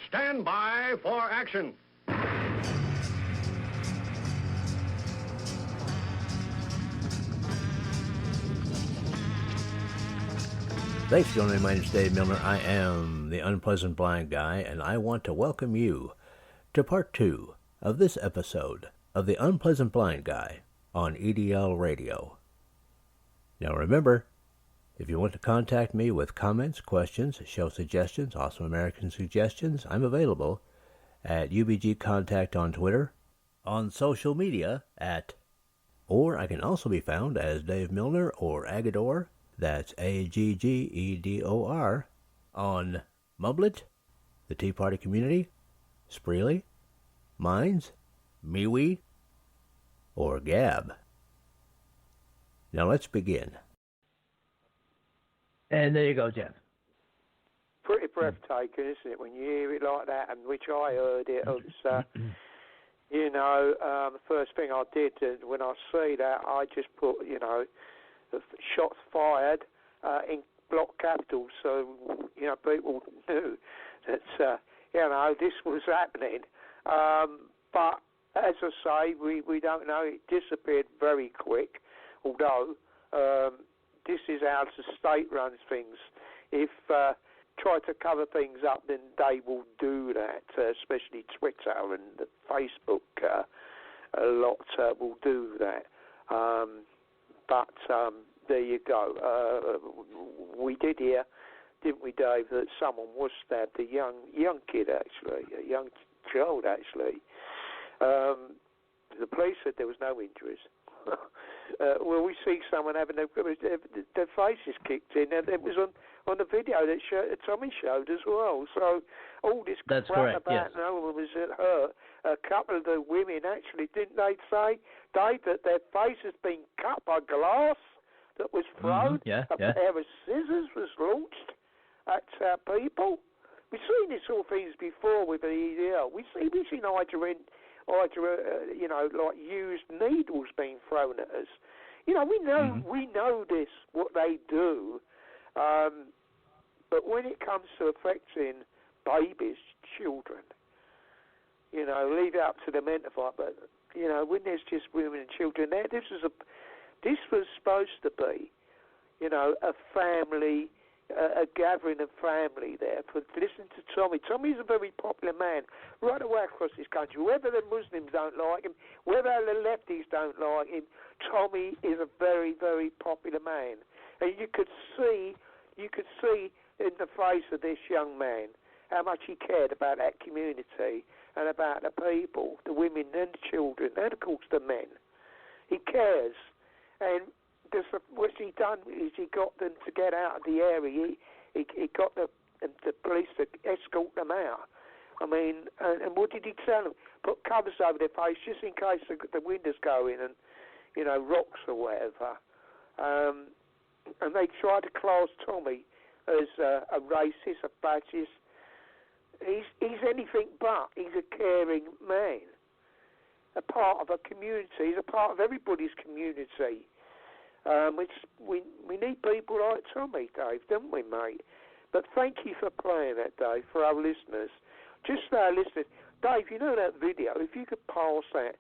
Stand by for action. Thanks for joining me. My name is Dave Milner. I am the Unpleasant Blind Guy, and I want to welcome you to part 2 of this episode of the Unpleasant Blind Guy on EDL Radio. Now remember, if you want to contact me with comments, questions, show suggestions, Awesome American suggestions, I'm available at UBG Contact on Twitter, on social media or I can also be found as Dave Milner or Agador, that's Aggedor, on Mublet, the Tea Party Community, Spreely, Minds, MeWe, or Gab. Now let's begin. And there you go, Jeff. Pretty breathtaking, isn't it, when you hear it like that, and which I heard it. It's, the first thing I did when I see that, I just put, the shots fired in block capitals, so, people knew that, this was happening. But as I say, we don't know. It disappeared very quick, although this is how the state runs things. If try to cover things up, then they will do that, especially Twitter and Facebook. A lot will do that. But there you go. We did hear, didn't we, Dave, that someone was stabbed, a young kid, actually, a young child, actually. The police said there was no injuries. Well, we see someone having their faces kicked in, and it was on the video that Tommy showed as well. So all this That's crap correct, about yes. no one was hurt. A couple of the women actually, didn't they say, Dave, that their face has been cut by glass that was thrown? Mm-hmm. A pair of scissors was launched at people. We've seen this sort of things before with the EDL. We've seen like used needles being thrown at us. We know this, what they do. But when it comes to affecting babies, children, leave it up to the men to fight. But when there's just women and children there, this was supposed to be, a family. A gathering of family there to listen to Tommy. Tommy's a very popular man right away across this country. Whether the Muslims don't like him, whether the lefties don't like him, Tommy is a very, very popular man. And you could see in the face of this young man how much he cared about that community and about the people, the women and the children, and of course the men. He cares. And what's he done is he got them to get out of the area. He got the police to escort them out. I mean, and what did he tell them? Put covers over their face just in case the windows go in and, rocks or whatever. And they tried to class Tommy as a racist, a fascist. He's anything but. He's a caring man, a part of a community. He's a part of everybody's community. We need people like Tommy, Dave, don't we, mate? But thank you for playing that, Dave, for our listeners. Just for our listeners, Dave, that video, if you could pass that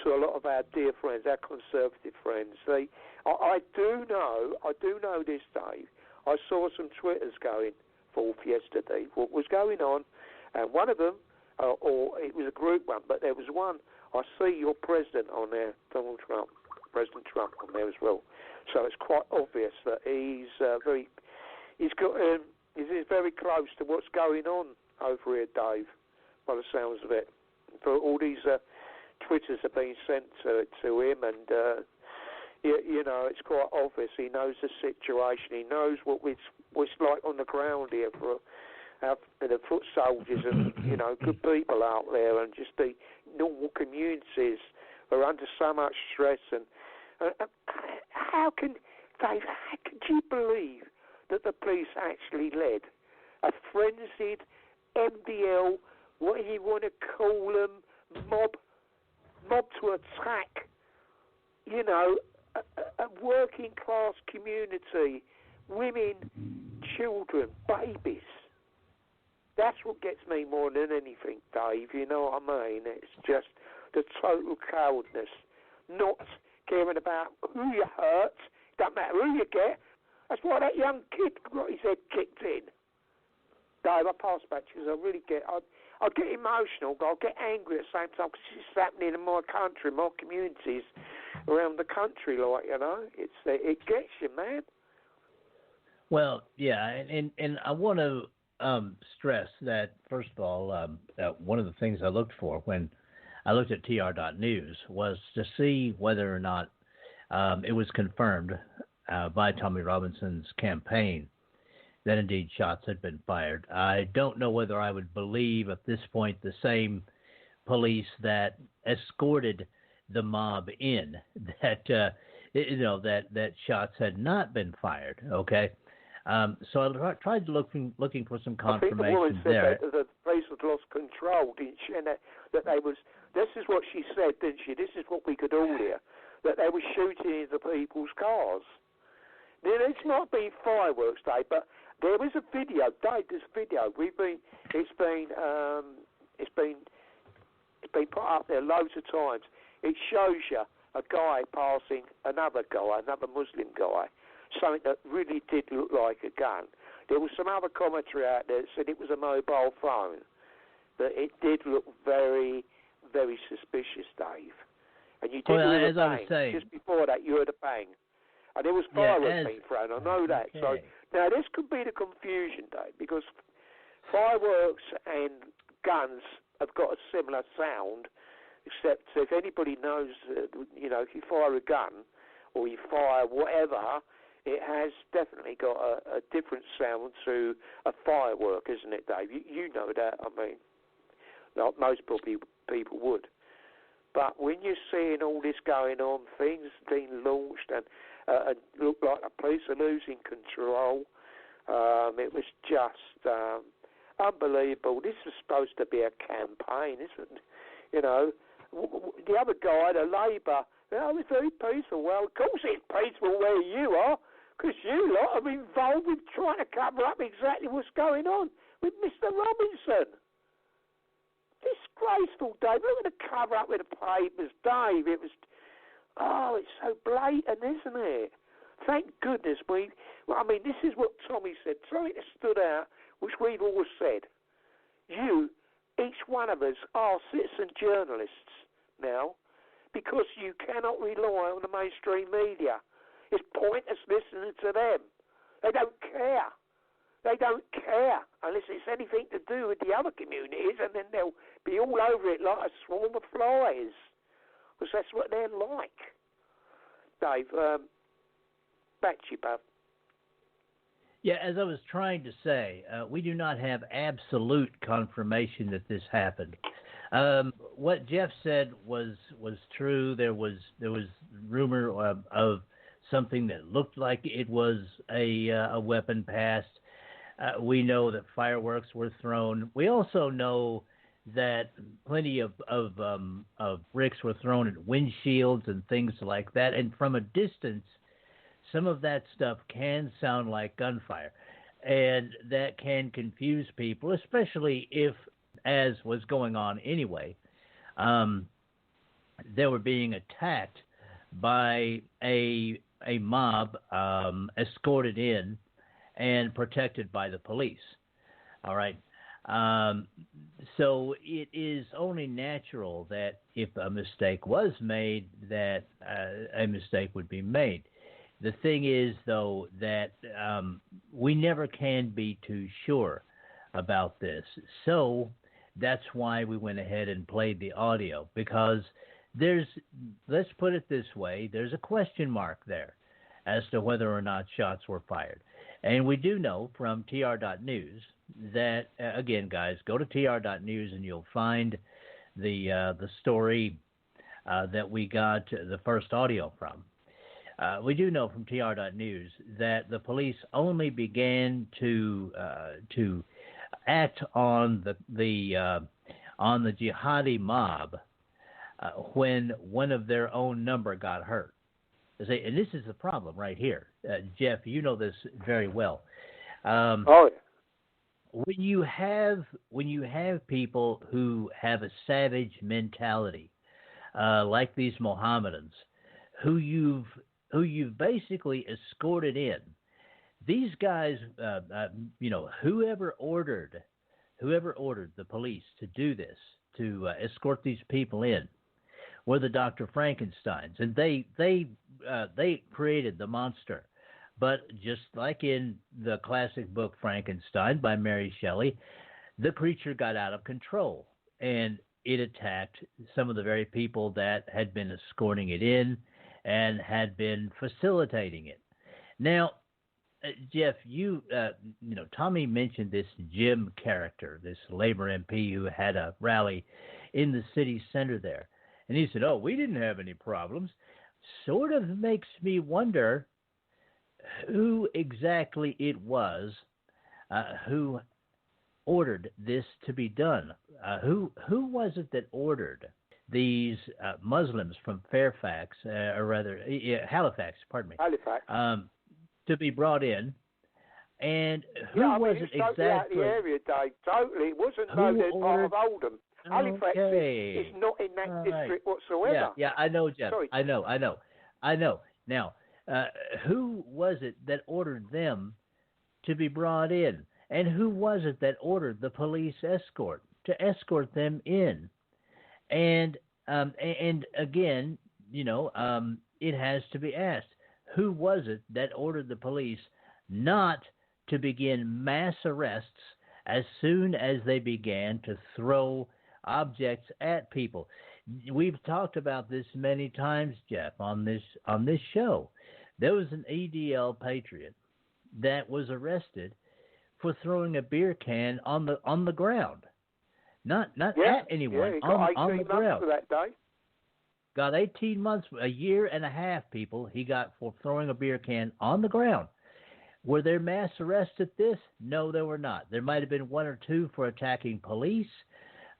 to a lot of our dear friends, our conservative friends. I do know this, Dave. I saw some Twitters going forth yesterday, what was going on, and one of them, or it was a group one, but there was one, I see your president on there, President Trump on there as well. So it's quite obvious that he's very close to what's going on over here, Dave, by the sounds of it. For all these Twitters have been sent to him, and it's quite obvious he knows the situation. He knows what's like on the ground here for the foot soldiers and good people out there, and just the normal communities are under so much stress. And how can you believe that the police actually led a frenzied MDL, what you want to call them, mob to attack, a working class community, women, children, babies? That's what gets me more than anything, Dave. You know what I mean? It's just the total cowardness, not caring about who you hurt. Don't matter who you get. That's why that young kid got his head kicked in. Dave, I pass back to you because I really get... I get emotional, but I get angry at the same time because it's happening in my country, my communities around the country, like, you know. It gets you, man. Well, yeah, and I want to stress that, first of all, one of the things I looked for when I looked at tr.news was to see whether or not it was confirmed by Tommy Robinson's campaign that indeed shots had been fired. I don't know whether I would believe at this point the same police that escorted the mob in that that shots had not been fired. Okay, so I tried looking for some confirmation there. I think the woman said that the police had lost control, didn't she? And that they was. This is what she said, didn't she? This is what we could all hear. That they were shooting into people's cars. Now, it's not been fireworks day, but there was a video, Dave. This video, it's been put up there loads of times. It shows you a guy passing another Muslim guy, something that really did look like a gun. There was some other commentary out there that said it was a mobile phone, but it did look very, very suspicious, Dave. And you did hear a bang. Just before that, you heard a bang. And there was fireworks being thrown, I know that. Okay. So now this could be the confusion, Dave, because fireworks and guns have got a similar sound, except if anybody knows, if you fire a gun or you fire whatever, it has definitely got a different sound to a firework, isn't it, Dave? You know that, I mean, not most probably people would. But when you're seeing all this going on, things being launched and look like the police are losing control, it was just unbelievable. This was supposed to be a campaign, isn't it? You know, the other guy, the Labour, it's very peaceful. Well, of course it's peaceful where you are, because you lot are involved with trying to cover up exactly what's going on with Mr. Robinson. Disgraceful, Dave. Look at the cover up with the papers, Dave. It was, it's so blatant, isn't it? Thank goodness this is what Tommy said. Something that stood out, which we've always said. Each one of us are citizen journalists now, because you cannot rely on the mainstream media. It's pointless listening to them. They don't care. They don't care unless it's anything to do with the other communities, and then they'll be all over it like a swarm of flies, because that's what they're like. Dave, back to you, bub. Yeah, as I was trying to say, we do not have absolute confirmation that this happened. What Jeff said was true. There was rumor of something that looked like it was a weapon passed. We know that fireworks were thrown. We also know that plenty of bricks were thrown at windshields and things like that. And from a distance, some of that stuff can sound like gunfire. And that can confuse people, especially if, as was going on anyway, they were being attacked by a mob escorted in and protected by the police. All right. So it is only natural that if a mistake was made, that a mistake would be made. The thing is, though, that we never can be too sure about this. So that's why we went ahead and played the audio, because let's put it this way, there's a question mark there as to whether or not shots were fired. And we do know from tr.news that, again, guys, go to tr.news and you'll find the story that we got the first audio from. We do know from tr.news that the police only began to act on the jihadi mob when one of their own number got hurt. And this is the problem right here. Jeff, you know this very well. Oh, yeah. when you have people who have a savage mentality, like these Mohammedans, who you've basically escorted in, these guys, whoever ordered the police to do this, to escort these people in, were the Dr. Frankensteins, and they created the monster. But just like in the classic book Frankenstein by Mary Shelley, the creature got out of control, and it attacked some of the very people that had been escorting it in and had been facilitating it. Now, Jeff, Tommy mentioned this Jim character, this Labor MP who had a rally in the city center there. And he said, "Oh, we didn't have any problems." Sort of makes me wonder who exactly it was who ordered this to be done. Who was it that ordered these Muslims from Halifax, pardon me, to be brought in? And who was it exactly? Out the area, Dave. Totally, it wasn't part of Oldham. Halifax is not in that district whatsoever. Yeah, I know, Jeff. Sorry. I know. Now, who was it that ordered them to be brought in? And who was it that ordered the police escort to escort them in? And again, it has to be asked, who was it that ordered the police not to begin mass arrests as soon as they began to throw objects at people? We've talked about this many times, Jeff, on this show. There was an EDL patriot that was arrested for throwing a beer can on the ground, not at anyone, on the ground. For that day. Got 18 months, a year and a half. People he got for throwing a beer can on the ground. Were there mass arrests at this? No, there were not. There might have been one or two for attacking police,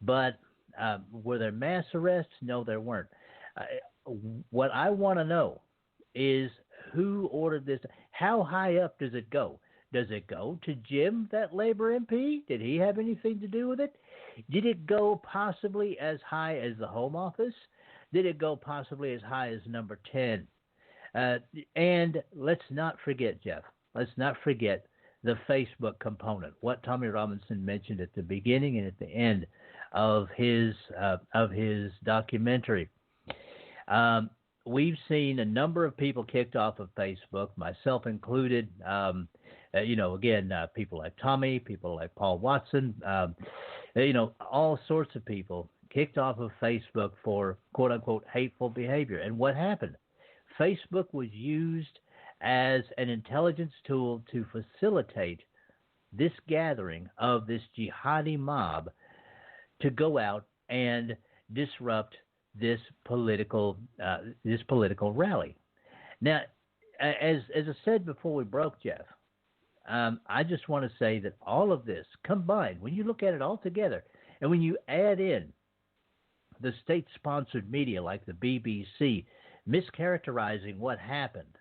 but were there mass arrests? No, there weren't. What I want to know is who ordered this. How high up does it go? Does it go to Jim, that Labor MP? Did he have anything to do with it? Did it go possibly as high as the Home Office? Did it go possibly as high as number 10? And let's not forget, Jeff, the Facebook component, what Tommy Robinson mentioned at the beginning and at the end of his documentary. We've seen a number of people kicked off of Facebook, myself included. People like Tommy, people like Paul Watson, all sorts of people kicked off of Facebook for quote-unquote hateful behavior. And what happened? Facebook was used as an intelligence tool to facilitate this gathering of this jihadi mob to go out and disrupt this political rally. Now, as I said before we broke, Jeff, I just want to say that all of this combined, when you look at it all together, and when you add in the state-sponsored media like the BBC mischaracterizing what happened,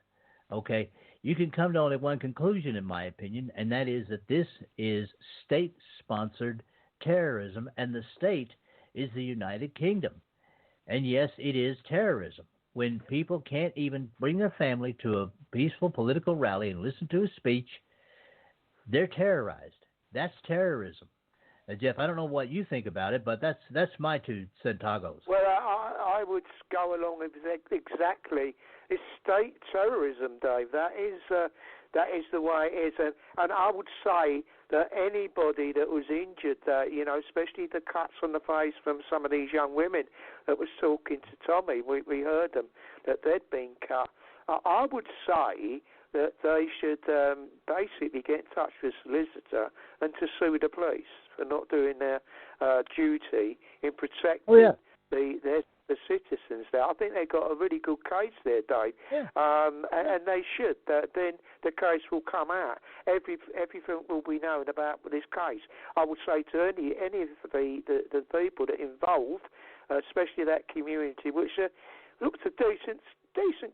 okay, you can come to only one conclusion, in my opinion, and that is that this is state-sponsored terrorism, and the state is the United Kingdom. And yes, it is terrorism. When people can't even bring their family to a peaceful political rally and listen to a speech, they're terrorized. That's terrorism. Jeff, I don't know what you think about it, but that's my two centagos. Well, I would go along with exactly. It's state terrorism, Dave. That is the way it is. And I would say that anybody that was injured, especially the cuts on the face from some of these young women that was talking to Tommy, we heard them, that they'd been cut. I would say that they should basically get in touch with a solicitor and to sue the police for not doing their duty in protecting the citizens there. I think they've got a really good case there, Dave. Yeah. And they should. Then the case will come out. Everything will be known about this case. I would say to any of the people that are involved, especially that community, which looks a decent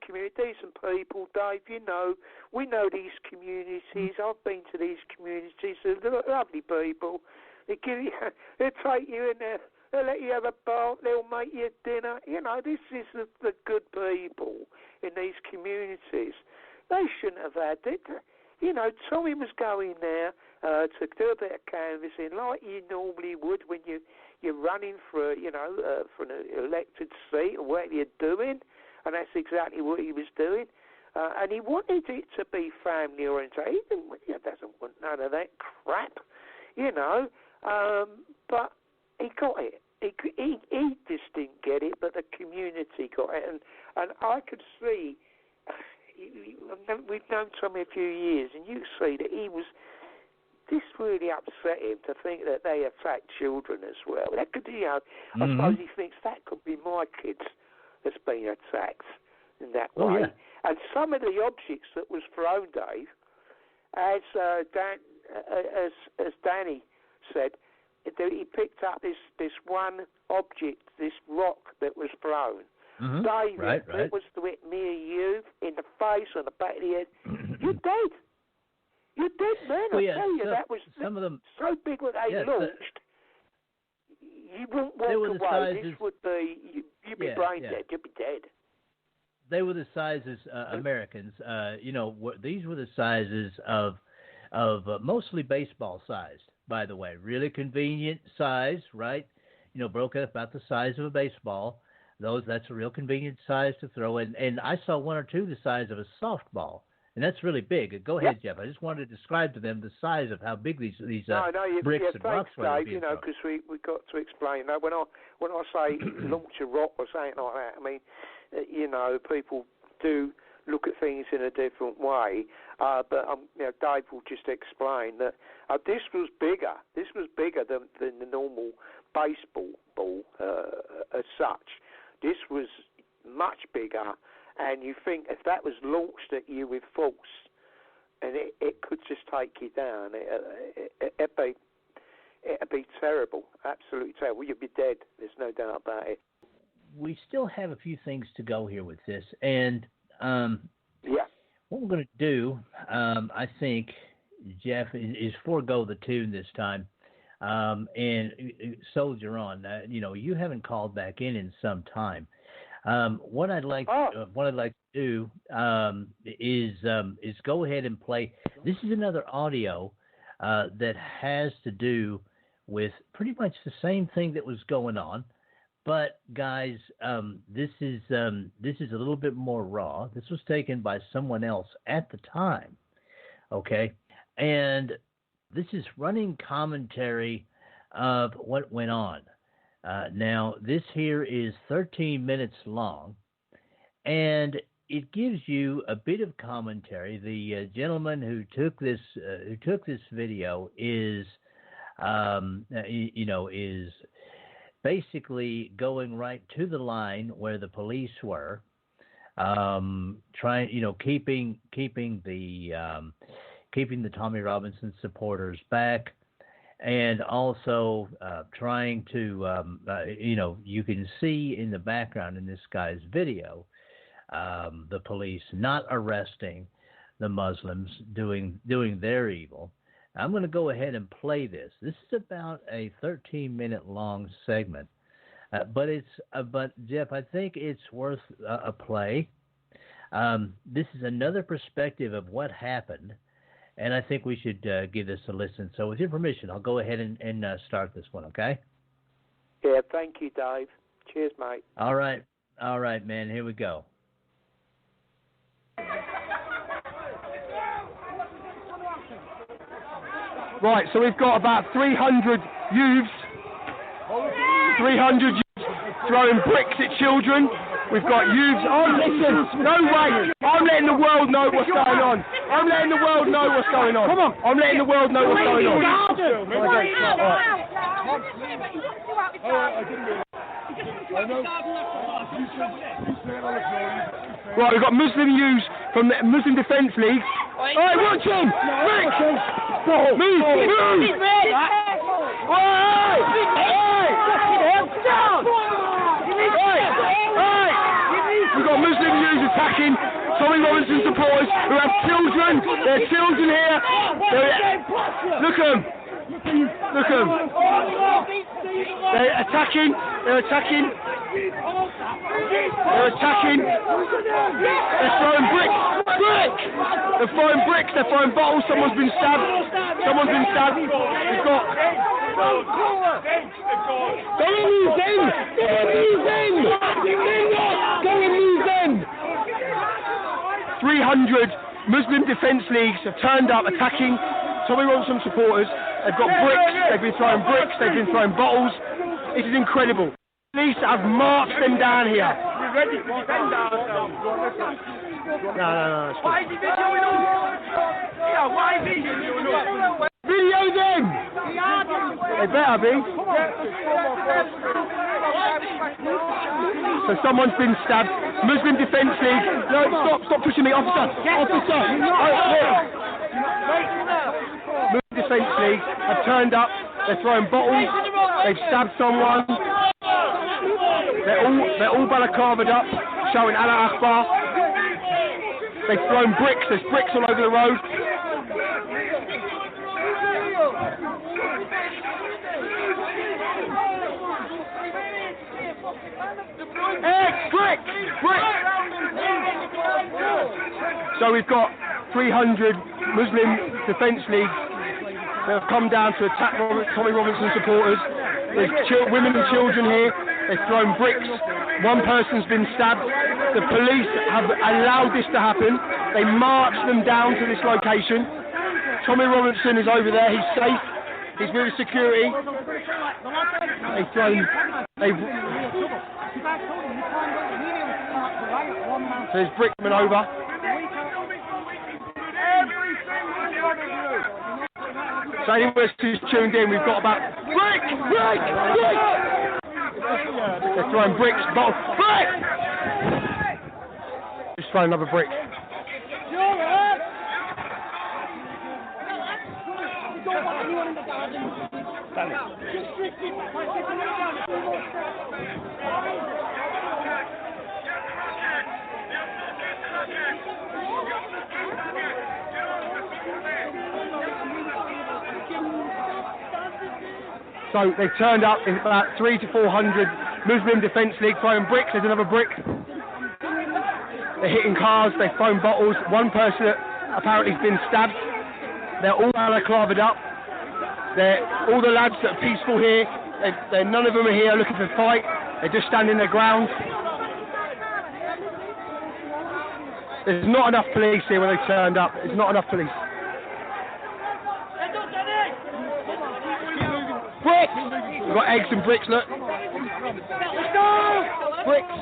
community, decent people, Dave. You know, we know these communities. I've been to these communities. They're lovely people. They'll take you in there. They'll let you have a bath. They'll make you dinner. You know, this is the good people in these communities. They shouldn't have had it. You know, Tommy was going there to do a bit of canvassing like you normally would when you're running for, for an elected seat or whatever you're doing, and that's exactly what he was doing. And he wanted it to be family oriented. He doesn't want none of that crap, you know. But he got it. He just didn't get it, but the community got it, and I could see. We've known Tommy a few years, and you see that this really upset him to think that they attack children as well. That could, I suppose he thinks that could be my kids that's been attacked in that way. Oh, yeah. And some of the objects that was thrown, Dave, as Danny said, he picked up this one object, this rock that was thrown. David, right. it was to hit me and you in the face, on the back of the head. You're dead. You're dead, man. Well, I tell you, that was some of them so big when they launched. You wouldn't walk away. This would be, you'd be brain dead. You'd be dead. They were the sizes, Americans, these were the sizes of mostly baseball sized, by the way. Really convenient size, right? You know, broken about the size of a baseball. That's a real convenient size to throw in. And I saw one or two the size of a softball. And that's really big. Go ahead, Jeff. I just wanted to describe to them the size of how big these bricks and rocks were. Dave, you know, because we got to explain that. When I say launch a rock or something like that, I mean, you know, people do look at things in a different way. But Dave will just explain that this was bigger. This was bigger than the normal baseball ball as such. This was much bigger, and you think if that was launched at you with force, and it could just take you down, it'd be terrible, absolutely terrible. You'd be dead. There's no doubt about it. We still have a few things to go here with this, and what we're going to do, I think, Jeff, is forego the tune this time. And soldier on. You haven't called back in some time. What I'd like to do is go ahead and play. This is another audio that has to do with pretty much the same thing that was going on, but guys, this is a little bit more raw. This was taken by someone else at the time, okay, and this is running commentary of what went on. Now, this here is 13 minutes long, and it gives you a bit of commentary. The gentleman who took this video is basically going right to the line where the police were, keeping the Tommy Robinson supporters back, and also trying to, you can see in the background in this guy's video, the police not arresting the Muslims doing their evil. I'm going to go ahead and play this. This is about a 13-minute long segment, but Jeff, I think it's worth a play. This is another perspective of what happened, and I think we should give this a listen. So with your permission, I'll go ahead and start this one, okay? Yeah, thank you, Dave. Cheers, mate. All right, man. Here we go. Right, so we've got about 300 youths throwing bricks at children. We've got youths. Oh, listen, no way. I'm letting the world know what's going on. I'm letting the world know what's going on. Come on. I'm letting the world know what's going on. Right, we've got Muslim youths from the Muslim Defence League. Alright, watch him! Rick! Move! Tommy Robinson supporters who have children. There are children here. Look at them. Look at them. They're attacking. They're attacking. They're attacking. They're throwing bricks. They're throwing bricks. They're throwing bottles. Someone's been stabbed. Someone's been stabbed. We've got... Go and move them! Go and move them! Go and move them! 300 Muslim Defence Leagues have turned up attacking Tommy Robinson supporters. They've got bricks, they've been throwing bricks, they've been throwing bottles. It is incredible. Police have marched them down here. We're ready to defend ourselves. No. Why is he videoing us? Yeah, why is he videoing us? Video them! They better be. So someone's been stabbed. Muslim Defence League. No, stop pushing me, officer. Muslim Defence League have turned up. They're throwing bottles. They've stabbed someone. They're all balaclavaed up, showing Allah Akbar. They've thrown bricks. There's bricks all over the road. Brick! So we've got 300 Muslim Defence Leagues that have come down to attack Tommy Robinson supporters. There's women and children here. They've thrown bricks. One person's been stabbed. The police have allowed this to happen. They marched them down to this location. Tommy Robinson is over there. He's safe. He's with security. So there's brickmen over. So anywhere who's tuned in, we've got about brick! They're throwing bricks, bottles, brick! Just throw another brick. So they've turned up in about 300 to 400 Muslim Defence League throwing bricks. There's another brick. They're hitting cars, they've thrown bottles. One person apparently has been stabbed. They're all balaclavaed up. All the lads that are peaceful here, none of them are here looking for a fight. They're just standing their ground. There's not enough police here when they turned up. There's not enough police. Bricks! We've got eggs and bricks, look. Bricks.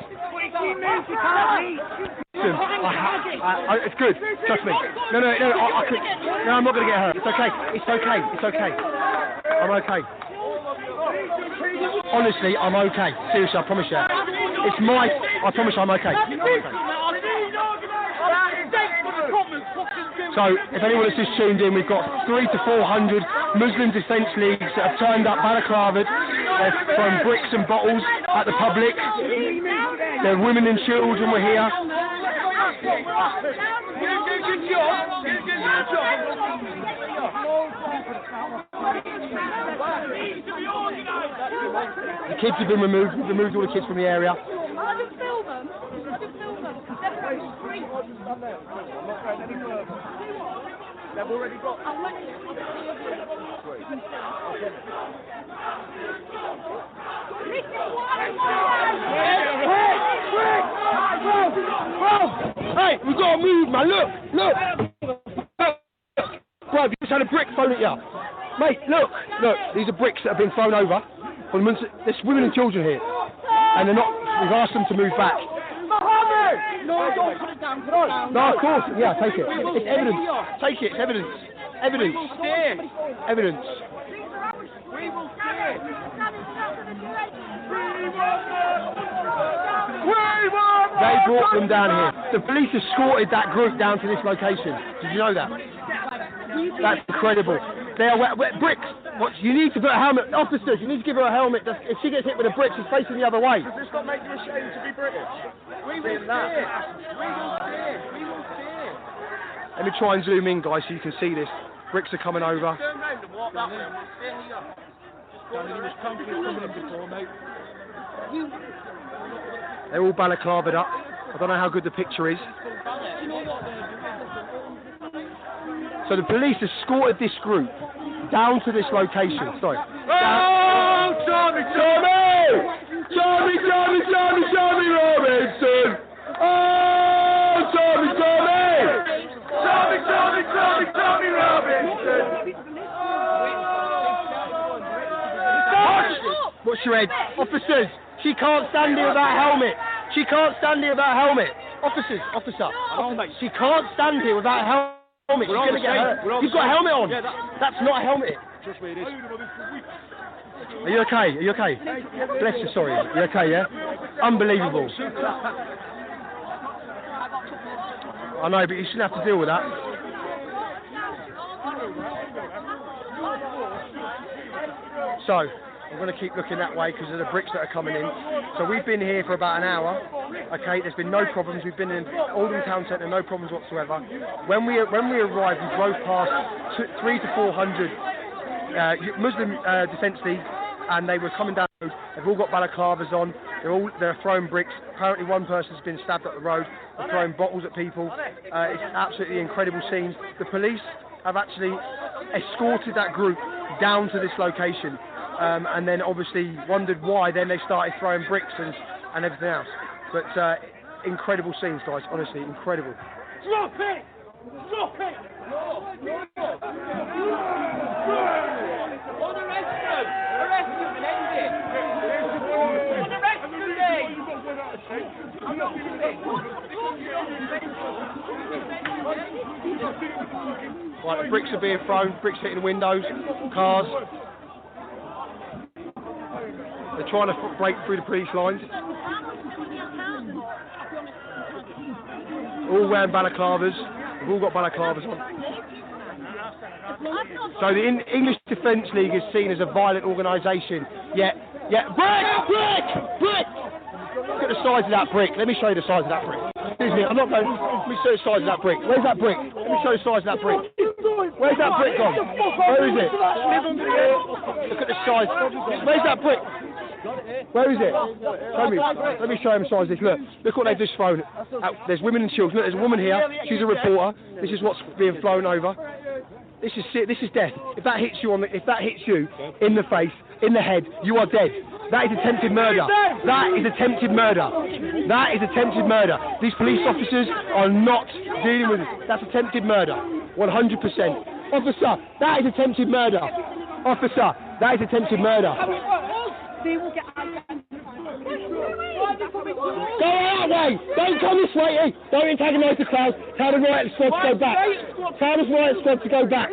It's good, trust me. No, I'm not going to get hurt. It's okay. I'm okay. Honestly, I'm okay. Seriously, I promise you. I promise I'm okay. So, if anyone is just tuned in, we've got 300 to 400 Muslim Defence Leagues that have turned up balaclavaed. They've thrown bricks and bottles at the public. Their women and children were here. The kids have been removed. We've removed all the kids from the area. I didn't film them. They've already got. Hey, we've got to move, man. Look. Bro, you just had a brick thrown at you. Mate, look. These are bricks that have been thrown over. There's women and children here. And they're not, we've asked them to move back. No, don't put it down. No, of course. Yeah, take it. It's evidence. Take it. It's evidence. Evidence. Evidence. We will stay. They brought them down here. The police escorted that group down to this location. Did you know that? That's incredible. They are bricks. What, you need to put a helmet. Officers, you need to give her a helmet. If she gets hit with a brick, she's facing the other way. Does this not make you ashamed to be British? We will stay. Let me try and zoom in, guys, so you can see this. Bricks are coming over. They're all balaclavaed up. I don't know how good the picture is. So the police escorted this group down to this location. Sorry. Oh, Tommy Robinson! Oh, Tommy Robinson! What's your head? Officers, she can't stand here without a helmet. She can't stand here without a helmet. Officer. She can't stand here without a helmet. She's going to get hurt. You've got a helmet on. That's not a helmet. Trust me, it is. Are you okay? Bless you, sorry. Are you okay, yeah? Unbelievable. I know, but you shouldn't have to deal with that. So, I'm going to keep looking that way because of the bricks that are coming in. So we've been here for about an hour. Okay, there's been no problems. We've been in Oldham Town Centre, no problems whatsoever. When we arrived, we drove past 300 to 400 Muslim Defence League, and they were coming down the road. They've all got balaclavas on. They're throwing bricks. Apparently, one person's been stabbed up the road. They're throwing bottles at people. It's absolutely incredible scenes. The police have actually escorted that group down to this location. And then obviously wondered why. Then they started throwing bricks and everything else. But incredible scenes, guys. Honestly, incredible. Drop it! Arrest him and end it! Right, the bricks are being thrown. Bricks hitting windows, cars. They're trying to break through the police lines. All wearing balaclavas. They've all got balaclavas on. So the English Defence League is seen as a violent organisation. Yeah. Brick! Look at the size of that brick. Let me show you the size of that brick. Excuse me, I'm not going. Let me show you the size of that brick. Where's that brick? Let me show you the size of that brick. Where's that brick gone? Where is it? Look at the size. Where's that brick? Where is it? Show me. Let me show him the size of this. Look what they've just thrown. There's women and children. Look, there's a woman here. She's a reporter. This is what's being flown over. This is death. If that hits you in the face, in the head, you are dead. That is attempted murder. That is attempted murder. These police officers are not dealing with it. That's attempted murder. 100%. Officer, that is attempted murder. Officer, that is attempted murder. Go that way! Don't come this way! Don't antagonise the crowd. Tell the riot squad to go back. Tell the riot squad to go back.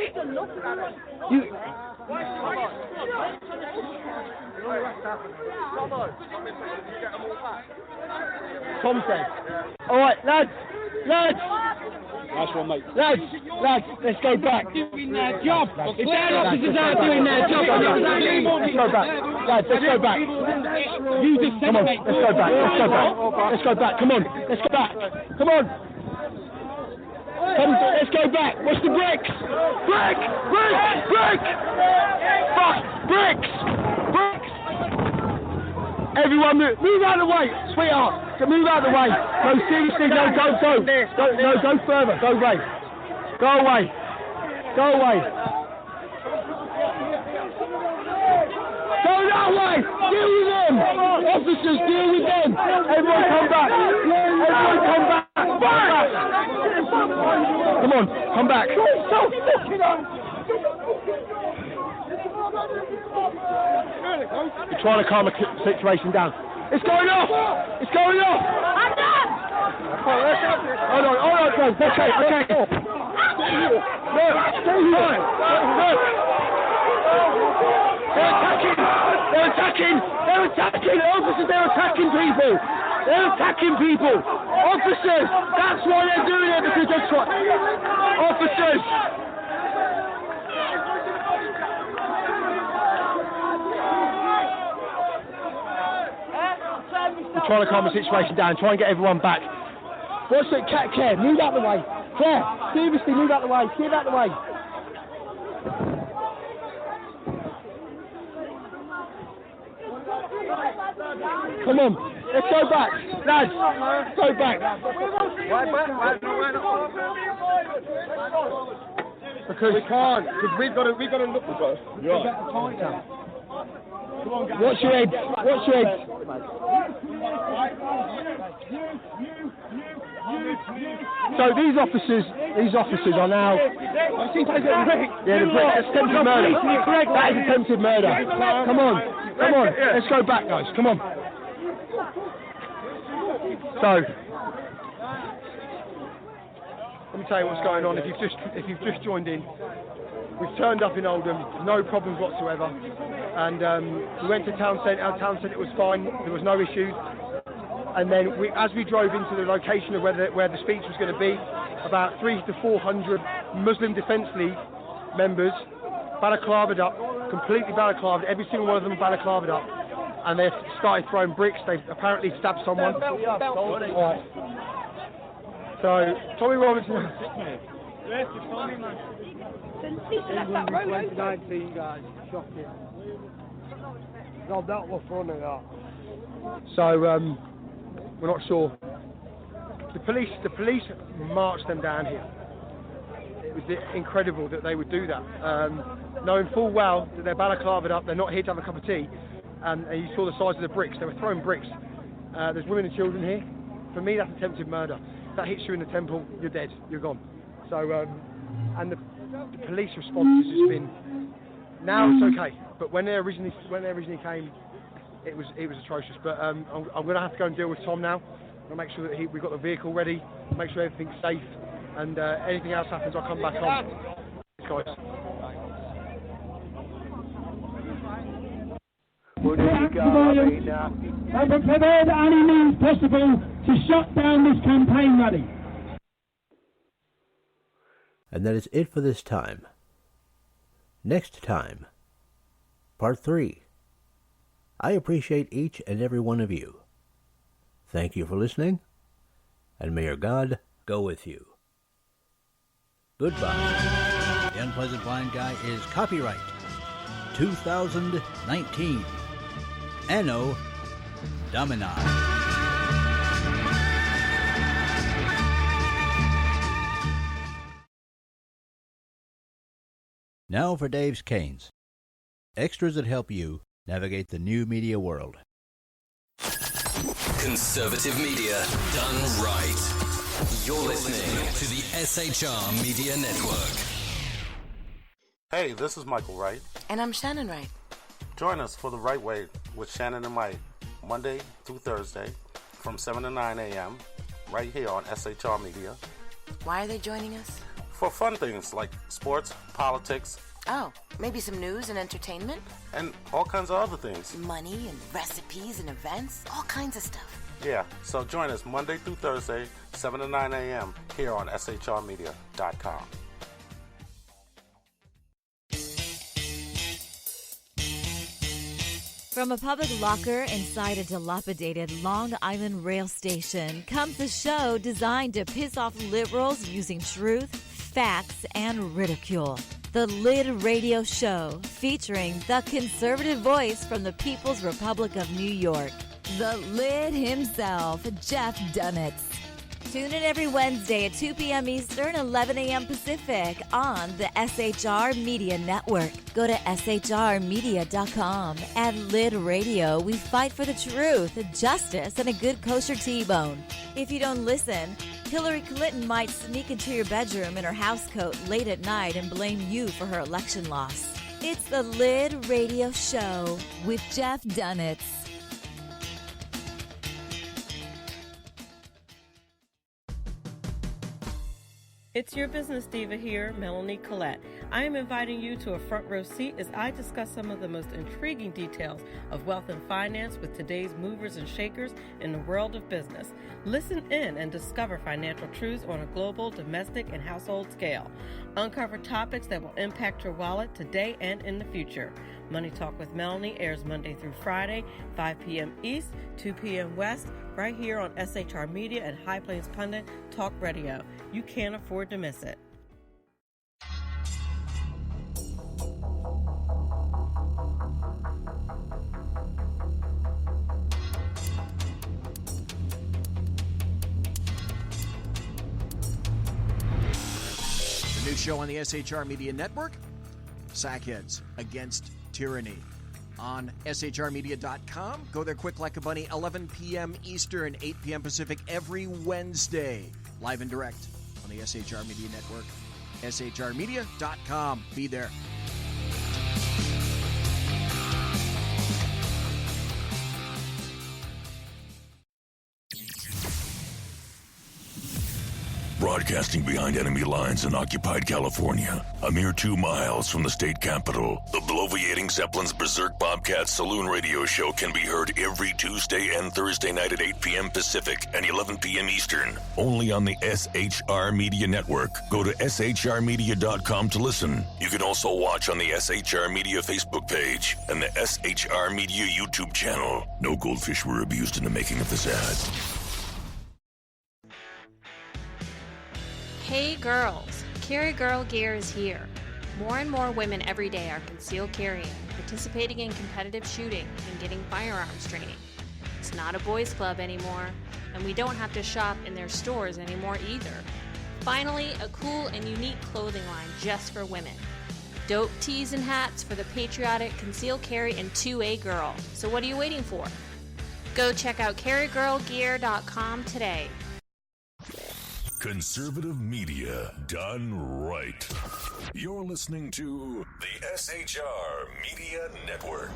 Tom said. Alright, lads! Nice one, mate. Lads, let's go back. Doing their job. If their officers aren't doing their job, let's go back. Lads, let's go back. You just said Come on, it, mate. let's go back. Let's go back. Come on, let's go back. Come on. Let's go back. What's the bricks? Brick! Fuck! Bricks! Everyone move out of the way, sweetheart. Move out of the way. No, seriously, no, go further. Go away. Go that way. Deal with them. Officers, deal with them. Everyone come back. Come on, come back. We're trying to calm the situation down. It's going off! Hold on, guys. Okay. Look. They're attacking! Officers, they're attacking people! Officers! That's why they're doing it, because they're trying... Officers! We're trying to calm the situation down, try and get everyone back. Watch it, Claire, move out the way. Claire, seriously, move out the way. Get out the way. Come on, let's go back. Lads, go back. Because we can't, because we've got to look. Watch your head. Watch your head. So these officers are now. Yeah, that's attempted murder. That is attempted murder. Come on. Let's go back, guys. Come on. So, let me tell you what's going on. If you've just joined in, we've turned up in Oldham, no problems whatsoever, and we went to town centre. Town centre was fine. There was no issues. And then, as we drove into the location of where the speech was going to be, about 300 to 400 Muslim Defence League members, balaclavaed up, completely balaclavaed. Every single one of them balaclavaed up, and they started throwing bricks. They apparently stabbed someone. Right. So Tommy Robinson. 2019, guys. Shocking. God, that was funny, that. So we're not sure. The police marched them down here. It was incredible that they would do that, knowing full well that they're balaclavaed up. They're not here to have a cup of tea. And you saw the size of the bricks. They were throwing bricks. There's women and children here. For me, that's attempted murder. If that hits you in the temple, you're dead. You're gone. So, and the police response has just been. Now it's okay, but when they originally came, it was atrocious. But I'm going to have to go and deal with Tom now. I'll make sure that we've got the vehicle ready, make sure everything's safe, and anything else happens, I'll come back on. Guys. Well, there you go. I mean, I've prepared any means possible to shut down this campaign rally. And that is it for this time. Next time, part 3. I appreciate each and every one of you. Thank you for listening, and may your God go with you. Goodbye. The Unpleasant Blind Guy is copyright 2019. Anno Domini. Now for Dave's Canes. Extras that help you navigate the new media world. Conservative media done right. You're listening to the SHR Media Network. Hey, this is Michael Wright. And I'm Shannon Wright. Join us for The Right Way with Shannon and Mike, Monday through Thursday from 7 to 9 a.m. right here on SHR Media. Why are they joining us? For fun things like sports, politics. Oh, maybe some news and entertainment? And all kinds of other things. Money and recipes and events, all kinds of stuff. Yeah, so join us Monday through Thursday, 7 to 9 a.m. here on shrmedia.com. From a public locker inside a dilapidated Long Island rail station comes a show designed to piss off liberals using truth, facts, and ridicule. The Lid Radio Show, featuring the conservative voice from the People's Republic of New York, the Lid himself, Jeff Dunitz. Tune in every Wednesday at 2 p.m. Eastern, 11 a.m. Pacific on the SHR Media Network. Go to shrmedia.com. At Lid Radio, we fight for the truth, justice, and a good kosher T-bone. If you don't listen, Hillary Clinton might sneak into your bedroom in her housecoat late at night and blame you for her election loss. It's the Lid Radio Show with Jeff Dunitz. It's your business diva here, Melanie Collette. I am inviting you to a front row seat as I discuss some of the most intriguing details of wealth and finance with today's movers and shakers in the world of business. Listen in and discover financial truths on a global, domestic, and household scale. Uncover topics that will impact your wallet today and in the future. Money Talk with Melanie airs Monday through Friday, 5 p.m. East, 2 p.m. West, right here on SHR Media and High Plains Pundit Talk Radio. You can't afford to miss it. The new show on the SHR Media Network, Sackheads Against Tyranny. On shrmedia.com. Go there quick like a bunny, 11 p.m. Eastern, 8 p.m. Pacific every Wednesday. Live and direct on the SHR Media Network. shrmedia.com. Be there. Broadcasting behind enemy lines in occupied California, a mere 2 miles from the state capital, the bloviating Zeppelin's Berserk Bobcat Saloon radio show can be heard every Tuesday and Thursday night at 8 p.m. Pacific and 11 p.m. Eastern, only on the SHR Media Network. Go to shrmedia.com to listen. You can also watch on the SHR Media Facebook page and the SHR Media YouTube channel. No goldfish were abused in the making of this ad. Hey girls, Carry Girl Gear is here. More and more women every day are concealed carrying, participating in competitive shooting, and getting firearms training. It's not a boys' club anymore, and we don't have to shop in their stores anymore either. Finally, a cool and unique clothing line just for women. Dope tees and hats for the patriotic, concealed carry, and 2A girl. So what are you waiting for? Go check out carrygirlgear.com today. Conservative media done right. You're listening to the SHR Media Network.